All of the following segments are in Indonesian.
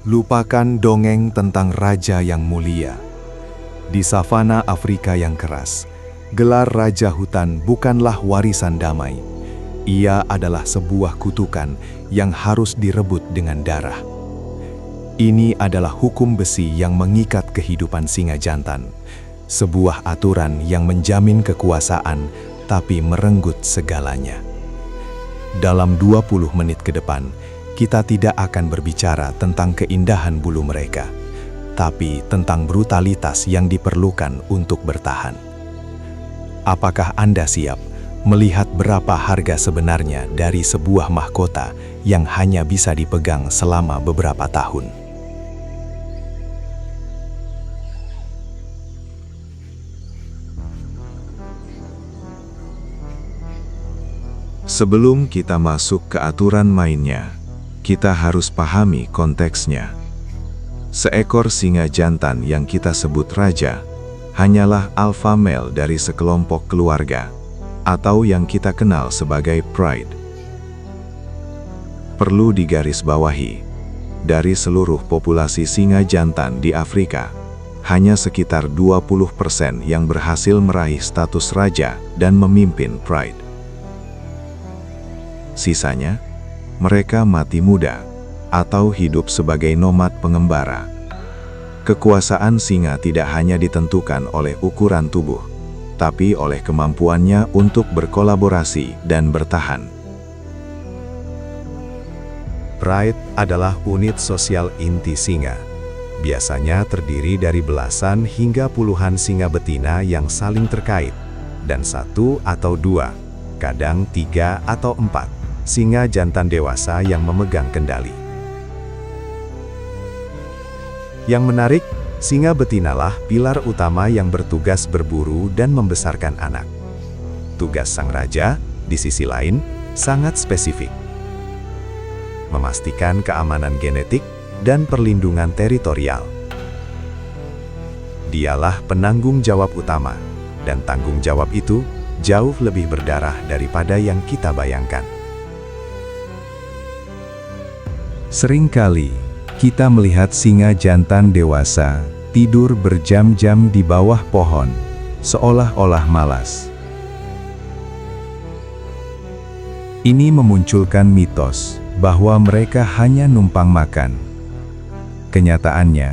Lupakan dongeng tentang raja yang mulia. Di savana Afrika yang keras, gelar raja hutan bukanlah warisan damai. Ia adalah sebuah kutukan yang harus direbut dengan darah. Ini adalah hukum besi yang mengikat kehidupan singa jantan. Sebuah aturan yang menjamin kekuasaan tapi merenggut segalanya. Dalam 20 menit ke depan, kita tidak akan berbicara tentang keindahan bulu mereka, tapi tentang brutalitas yang diperlukan untuk bertahan. Apakah Anda siap melihat berapa harga sebenarnya dari sebuah mahkota yang hanya bisa dipegang selama beberapa tahun? Sebelum kita masuk ke aturan mainnya, kita harus pahami konteksnya. Seekor singa jantan yang kita sebut raja hanyalah alpha male dari sekelompok keluarga, atau yang kita kenal sebagai pride. Perlu digarisbawahi, dari seluruh populasi singa jantan di Afrika, hanya sekitar 20% yang berhasil meraih status raja dan memimpin pride. Sisanya, mereka mati muda atau hidup sebagai nomad pengembara. Kekuasaan singa tidak hanya ditentukan oleh ukuran tubuh, tapi oleh kemampuannya untuk berkolaborasi dan bertahan. Pride adalah unit sosial inti singa. Biasanya terdiri dari belasan hingga puluhan singa betina yang saling terkait, dan 1 atau 2, kadang 3 atau 4. Singa jantan dewasa yang memegang kendali. Yang menarik, singa betinalah pilar utama yang bertugas berburu dan membesarkan anak. Tugas sang raja, di sisi lain, sangat spesifik. Memastikan keamanan genetik dan perlindungan teritorial. Dialah penanggung jawab utama, dan tanggung jawab itu jauh lebih berdarah daripada yang kita bayangkan. Seringkali, kita melihat singa jantan dewasa tidur berjam-jam di bawah pohon, seolah-olah malas. Ini memunculkan mitos bahwa mereka hanya numpang makan. Kenyataannya,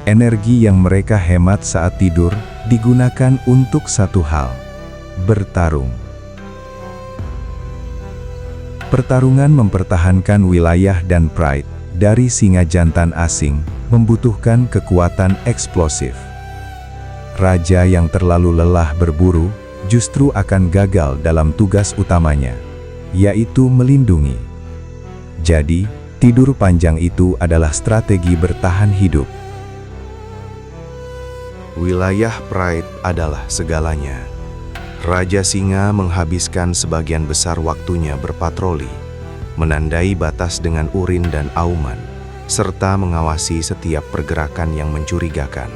energi yang mereka hemat saat tidur digunakan untuk satu hal: bertarung. Pertarungan mempertahankan wilayah dan pride dari singa jantan asing membutuhkan kekuatan eksplosif. Raja yang terlalu lelah berburu justru akan gagal dalam tugas utamanya, yaitu melindungi. Jadi, tidur panjang itu adalah strategi bertahan hidup. Wilayah pride adalah segalanya. Raja singa menghabiskan sebagian besar waktunya berpatroli, menandai batas dengan urin dan auman, serta mengawasi setiap pergerakan yang mencurigakan.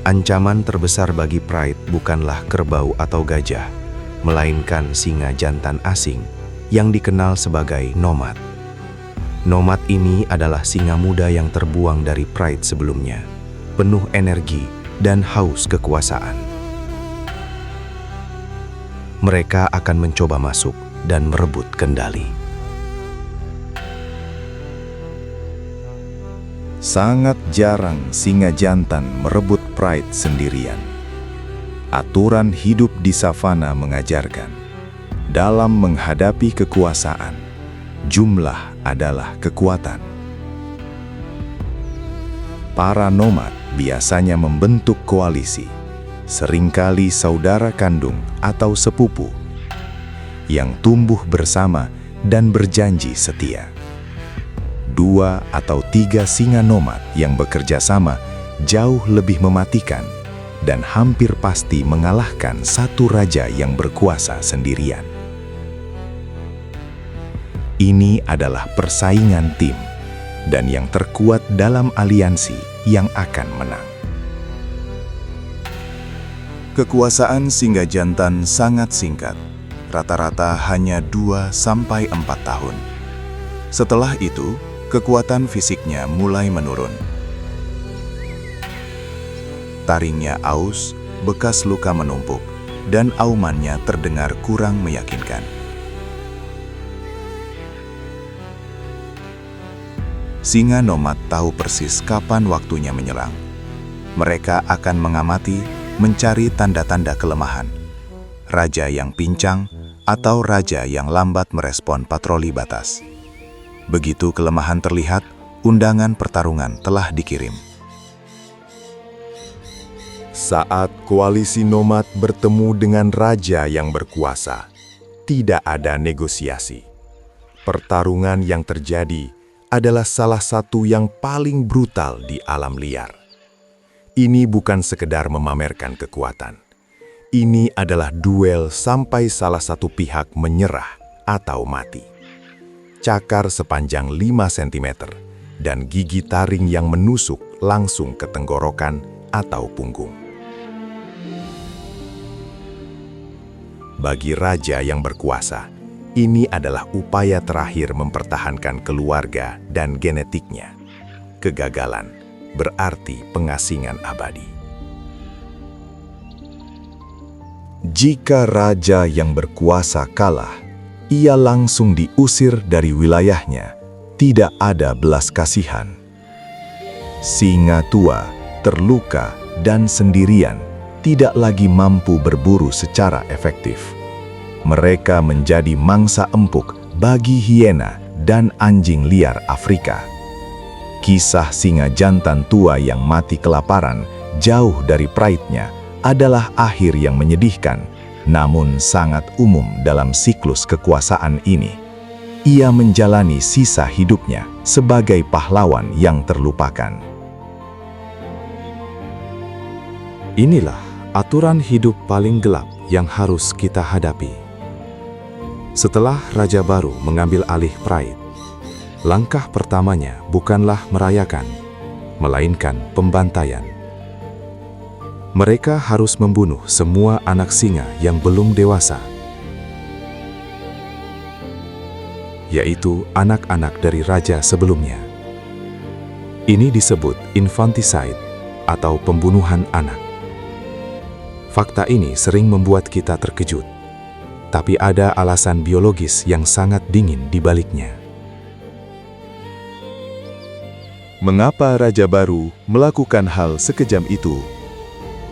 Ancaman terbesar bagi pride bukanlah kerbau atau gajah, melainkan singa jantan asing yang dikenal sebagai nomad. Nomad ini adalah singa muda yang terbuang dari pride sebelumnya, penuh energi dan haus kekuasaan. Mereka akan mencoba masuk dan merebut kendali. Sangat jarang singa jantan merebut pride sendirian. Aturan hidup di savana mengajarkan, dalam menghadapi kekuasaan, jumlah adalah kekuatan. Para nomad biasanya membentuk koalisi, seringkali saudara kandung atau sepupu, yang tumbuh bersama dan berjanji setia. 2 atau 3 singa nomad yang bekerja sama jauh lebih mematikan dan hampir pasti mengalahkan satu raja yang berkuasa sendirian. Ini adalah persaingan tim, dan yang terkuat dalam aliansi yang akan menang. Kekuasaan singa jantan sangat singkat, rata-rata hanya 2-4 tahun. Setelah itu, kekuatan fisiknya mulai menurun. Taringnya aus, bekas luka menumpuk, dan aumannya terdengar kurang meyakinkan. Singa nomad tahu persis kapan waktunya menyerang. Mereka akan mengamati, mencari tanda-tanda kelemahan. Raja yang pincang atau raja yang lambat merespon patroli batas. Begitu kelemahan terlihat, undangan pertarungan telah dikirim. Saat koalisi nomad bertemu dengan raja yang berkuasa, tidak ada negosiasi. Pertarungan yang terjadi adalah salah satu yang paling brutal di alam liar. Ini bukan sekedar memamerkan kekuatan. Ini adalah duel sampai salah satu pihak menyerah atau mati. Cakar sepanjang 5 cm dan gigi taring yang menusuk langsung ke tenggorokan atau punggung. Bagi raja yang berkuasa, ini adalah upaya terakhir mempertahankan keluarga dan genetiknya. Kegagalan berarti pengasingan abadi. Jika raja yang berkuasa kalah, ia langsung diusir dari wilayahnya. Tidak ada belas kasihan. Singa tua, terluka, dan sendirian tidak lagi mampu berburu secara efektif. Mereka menjadi mangsa empuk bagi hiena dan anjing liar Afrika. Kisah singa jantan tua yang mati kelaparan jauh dari praidnya adalah akhir yang menyedihkan, namun sangat umum dalam siklus kekuasaan ini. Ia menjalani sisa hidupnya sebagai pahlawan yang terlupakan. Inilah aturan hidup paling gelap yang harus kita hadapi. Setelah Raja Baru mengambil alih Pride, langkah pertamanya bukanlah merayakan, melainkan pembantaian. Mereka harus membunuh semua anak singa yang belum dewasa, yaitu anak-anak dari raja sebelumnya. Ini disebut infanticide atau pembunuhan anak. Fakta ini sering membuat kita terkejut, tapi ada alasan biologis yang sangat dingin di baliknya. Mengapa Raja Baru melakukan hal sekejam itu?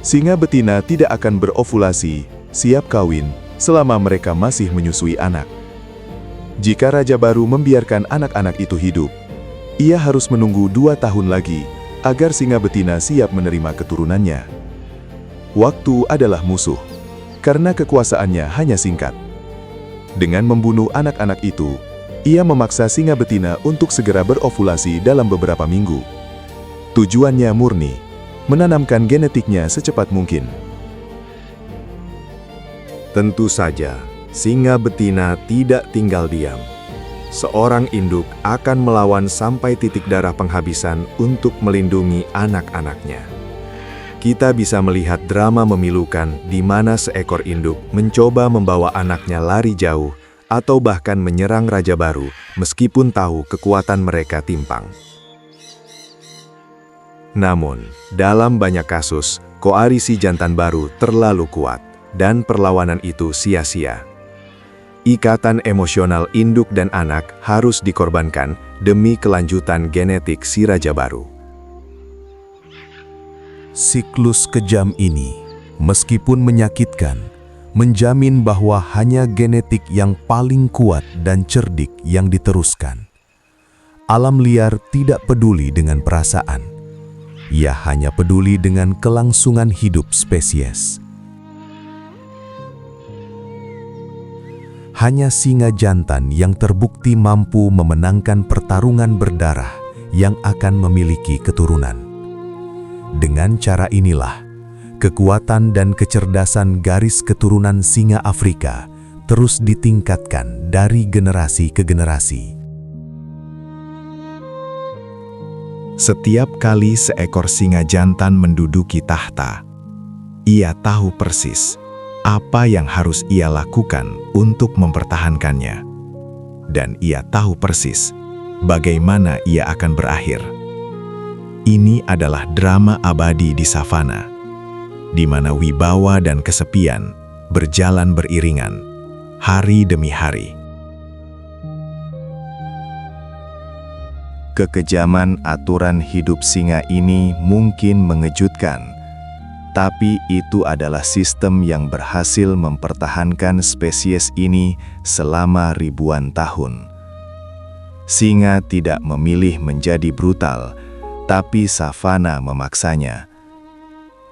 Singa betina tidak akan berovulasi, siap kawin, selama mereka masih menyusui anak. Jika Raja Baru membiarkan anak-anak itu hidup, ia harus menunggu 2 tahun lagi agar singa betina siap menerima keturunannya. Waktu adalah musuh, karena kekuasaannya hanya singkat. Dengan membunuh anak-anak itu, ia memaksa singa betina untuk segera berovulasi dalam beberapa minggu. Tujuannya murni, menanamkan genetiknya secepat mungkin. Tentu saja, singa betina tidak tinggal diam. Seorang induk akan melawan sampai titik darah penghabisan untuk melindungi anak-anaknya. Kita bisa melihat drama memilukan di mana seekor induk mencoba membawa anaknya lari jauh atau bahkan menyerang Raja Baru meskipun tahu kekuatan mereka timpang. Namun, dalam banyak kasus, koalisi jantan baru terlalu kuat dan perlawanan itu sia-sia. Ikatan emosional induk dan anak harus dikorbankan demi kelanjutan genetik si Raja Baru. Siklus kejam ini, meskipun menyakitkan, menjamin bahwa hanya genetik yang paling kuat dan cerdik yang diteruskan. Alam liar tidak peduli dengan perasaan. Ia hanya peduli dengan kelangsungan hidup spesies. Hanya singa jantan yang terbukti mampu memenangkan pertarungan berdarah yang akan memiliki keturunan. Dengan cara inilah, kekuatan dan kecerdasan garis keturunan singa Afrika terus ditingkatkan dari generasi ke generasi. Setiap kali seekor singa jantan menduduki tahta, ia tahu persis apa yang harus ia lakukan untuk mempertahankannya. Dan ia tahu persis bagaimana ia akan berakhir. Ini adalah drama abadi di savana, di mana wibawa dan kesepian berjalan beriringan, hari demi hari. Kekejaman aturan hidup singa ini mungkin mengejutkan, tapi itu adalah sistem yang berhasil mempertahankan spesies ini selama ribuan tahun. Singa tidak memilih menjadi brutal, tapi savana memaksanya.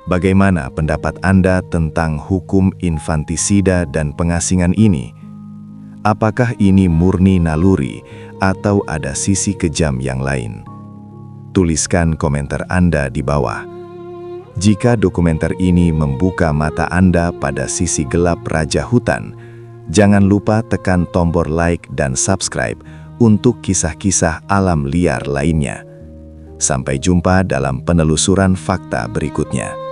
Bagaimana pendapat Anda tentang hukum infantisida dan pengasingan ini? Apakah ini murni naluri atau ada sisi kejam yang lain? Tuliskan komentar Anda di bawah. Jika dokumenter ini membuka mata Anda pada sisi gelap raja hutan, jangan lupa tekan tombol like dan subscribe untuk kisah-kisah alam liar lainnya. Sampai jumpa dalam penelusuran fakta berikutnya.